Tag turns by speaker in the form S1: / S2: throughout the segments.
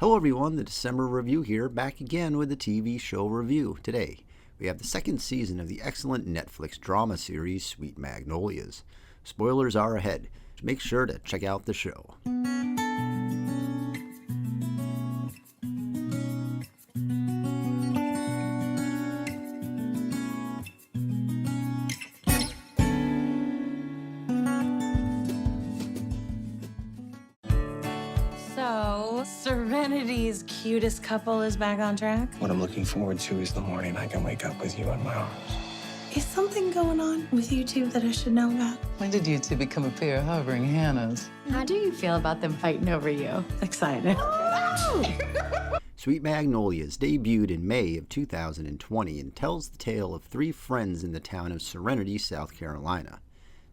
S1: Hello everyone, the December Review here, back again with the TV show review. Today, we have the second season of the excellent Netflix drama series, Sweet Magnolias. Spoilers are ahead, so make sure to check out the show.
S2: So, Serenity's cutest couple is back on track?
S3: What I'm looking forward to is the morning I can wake up with you in my arms.
S2: Is something going on with you two that I should know about?
S4: When did you two become a pair of hovering Hannahs?
S5: How do you feel about them fighting over you?
S2: Excited.
S1: Sweet Magnolias debuted in May of 2020 and tells the tale of three friends in the town of Serenity, South Carolina.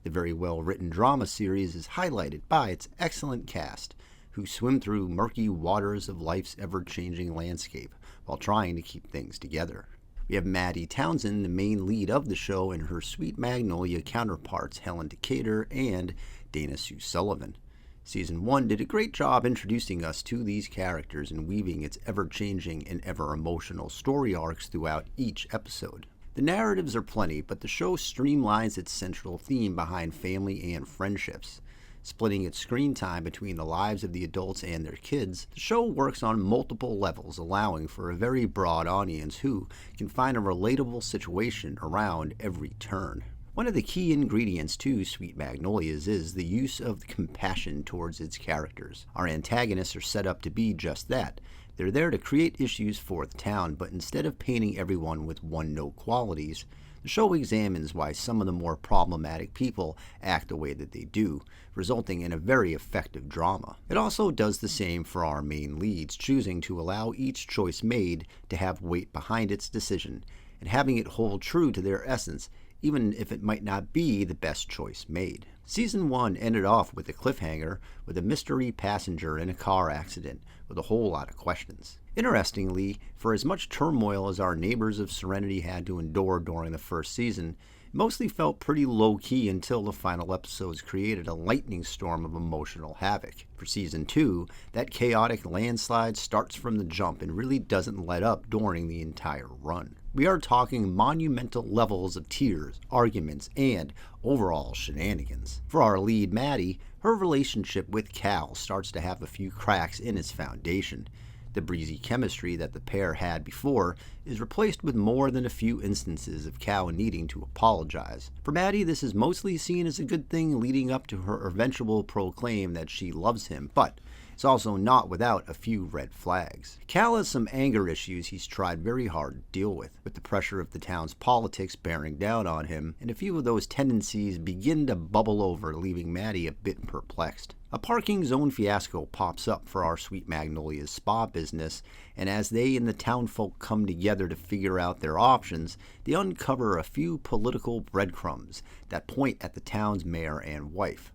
S1: The very well-written drama series is highlighted by its excellent cast, who swim through murky waters of life's ever-changing landscape while trying to keep things together. We have Maddie Townsend, the main lead of the show, and her Sweet Magnolia counterparts Helen Decatur and Dana Sue Sullivan. Season 1 did a great job introducing us to these characters and weaving its ever-changing and ever-emotional story arcs throughout each episode. The narratives are plenty, but the show streamlines its central theme behind family and friendships. Splitting its screen time between the lives of the adults and their kids, the show works on multiple levels, allowing for a very broad audience who can find a relatable situation around every turn. One of the key ingredients to Sweet Magnolias is the use of compassion towards its characters. Our antagonists are set up to be just that. They're there to create issues for the town, but instead of painting everyone with one-note qualities, the show examines why some of the more problematic people act the way that they do, resulting in a very effective drama. It also does the same for our main leads, choosing to allow each choice made to have weight behind its decision, and having it hold true to their essence, even if it might not be the best choice made. Season 1 ended off with a cliffhanger with a mystery passenger in a car accident with a whole lot of questions. Interestingly, for as much turmoil as our neighbors of Serenity had to endure during the first season, it mostly felt pretty low-key until the final episodes created a lightning storm of emotional havoc. For Season 2, that chaotic landslide starts from the jump and really doesn't let up during the entire run. We are talking monumental levels of tears, arguments, and overall shenanigans. For our lead, Maddie, her relationship with Cal starts to have a few cracks in its foundation. The breezy chemistry that the pair had before is replaced with more than a few instances of Cal needing to apologize. For Maddie, this is mostly seen as a good thing leading up to her eventual proclaim that she loves him, but it's also not without a few red flags. Cal has some anger issues he's tried very hard to deal with the pressure of the town's politics bearing down on him, and a few of those tendencies begin to bubble over, leaving Maddie a bit perplexed. A parking zone fiasco pops up for our Sweet Magnolias spa business, and as they and the townfolk come together to figure out their options, they uncover a few political breadcrumbs that point at the town's mayor and wife.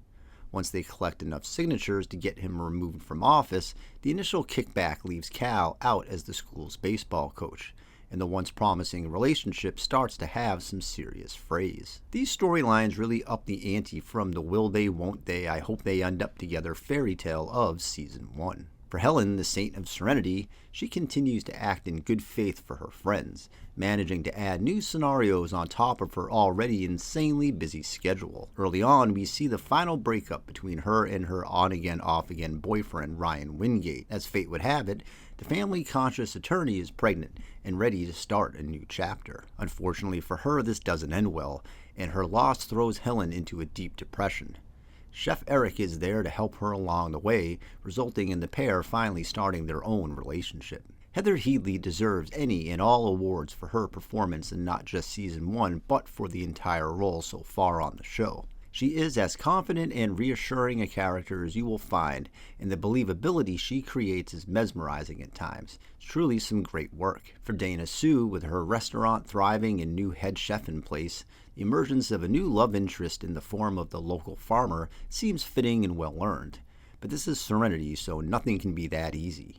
S1: Once they collect enough signatures to get him removed from office, the initial kickback leaves Cal out as the school's baseball coach, and the once promising relationship starts to have some serious frays. These storylines really up the ante from the will they, won't they, I hope they end up together fairy tale of Season 1. For Helen, the saint of Serenity, she continues to act in good faith for her friends, managing to add new scenarios on top of her already insanely busy schedule. Early on, we see the final breakup between her and her on-again, off-again boyfriend, Ryan Wingate. As fate would have it, the family-conscious attorney is pregnant and ready to start a new chapter. Unfortunately for her, this doesn't end well, and her loss throws Helen into a deep depression. Chef Eric is there to help her along the way, resulting in the pair finally starting their own relationship. Heather Headley deserves any and all awards for her performance in not just Season 1, but for the entire role so far on the show. She is as confident and reassuring a character as you will find, and the believability she creates is mesmerizing at times. It's truly some great work. For Dana Sue, with her restaurant thriving and new head chef in place, the emergence of a new love interest in the form of the local farmer seems fitting and well-earned. But this is Serenity, so nothing can be that easy.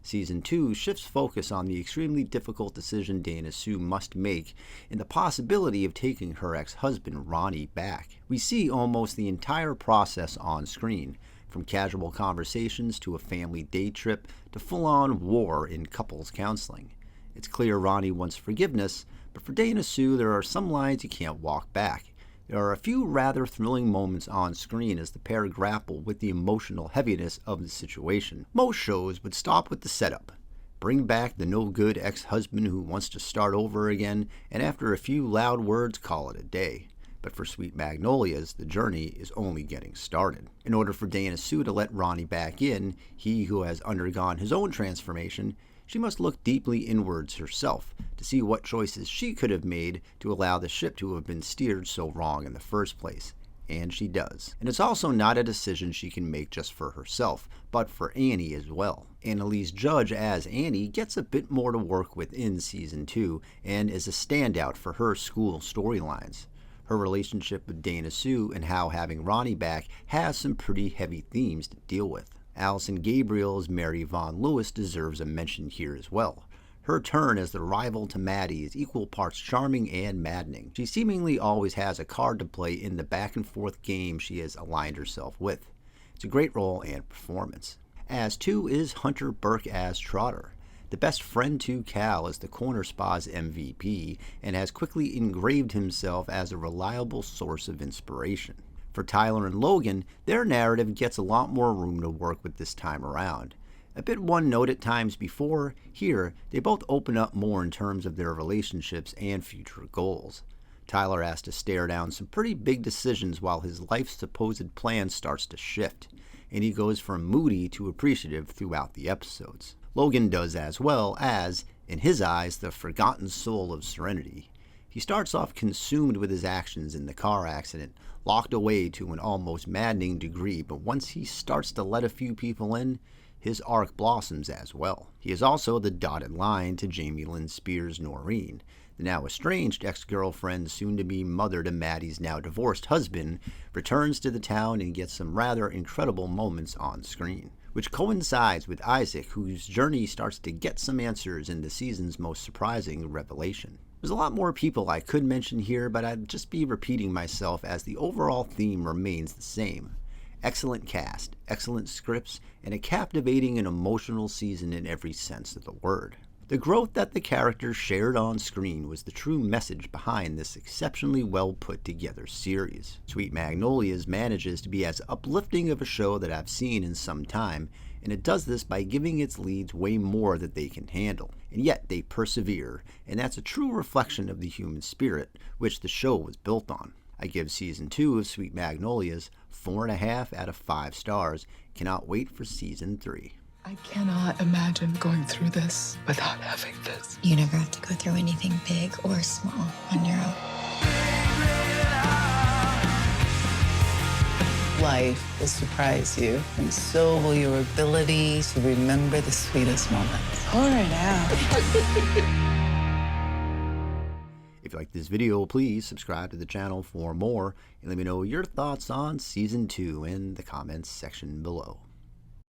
S1: Season 2 shifts focus on the extremely difficult decision Dana Sue must make and the possibility of taking her ex-husband Ronnie back. We see almost the entire process on screen, from casual conversations to a family day trip to full-on war in couples counseling. It's clear Ronnie wants forgiveness, but for Dana Sue, there are some lines you can't walk back. There are a few rather thrilling moments on screen as the pair grapple with the emotional heaviness of the situation. Most shows would stop with the setup, bring back the no-good ex-husband who wants to start over again, and after a few loud words, call it a day. But for Sweet Magnolias, the journey is only getting started. In order for Dana Sue to let Ronnie back in, he who has undergone his own transformation, she must look deeply inwards herself to see what choices she could have made to allow the ship to have been steered so wrong in the first place. And she does. And it's also not a decision she can make just for herself, but for Annie as well. Annalise Judge as Annie gets a bit more to work with in Season 2 and is a standout for her school storylines. Her relationship with Dana Sue and how having Ronnie back has some pretty heavy themes to deal with. Allison Gabriel's Mary Von Lewis deserves a mention here as well. Her turn as the rival to Maddie is equal parts charming and maddening. She seemingly always has a card to play in the back-and-forth game she has aligned herself with. It's a great role and performance. As too is Hunter Burke as Trotter, the best friend to Cal as the Corner Spa's MVP, and has quickly engraved himself as a reliable source of inspiration. For Tyler and Logan, their narrative gets a lot more room to work with this time around. A bit one note at times before, here they both open up more in terms of their relationships and future goals. Tyler has to stare down some pretty big decisions while his life's supposed plan starts to shift, and he goes from moody to appreciative throughout the episodes. Logan does as well as, in his eyes, the forgotten soul of Serenity. He starts off consumed with his actions in the car accident, locked away to an almost maddening degree, but once he starts to let a few people in, his arc blossoms as well. He is also the dotted line to Jamie Lynn Spears' Noreen, the now estranged ex-girlfriend, soon-to-be mother to Maddie's now divorced husband, returns to the town and gets some rather incredible moments on screen, which coincides with Isaac, whose journey starts to get some answers in the season's most surprising revelation. There's a lot more people I could mention here, but I'd just be repeating myself as the overall theme remains the same. Excellent cast, excellent scripts, and a captivating and emotional season in every sense of the word. The growth that the characters shared on screen was the true message behind this exceptionally well put together series. Sweet Magnolias manages to be as uplifting of a show that I've seen in some time, and it does this by giving its leads way more that they can handle, and yet they persevere, and that's a true reflection of the human spirit, which the show was built on. I give Season 2 of Sweet Magnolias 4.5 out of 5 stars. Cannot wait for Season 3.
S4: I cannot imagine going through this without having this.
S6: You never have to go through anything big or small on your own.
S4: Life will surprise you, and so will your ability to remember the sweetest moments.
S2: Pour it out.
S1: If you like this video, please subscribe to the channel for more, and let me know your thoughts on Season 2 in the comments section below.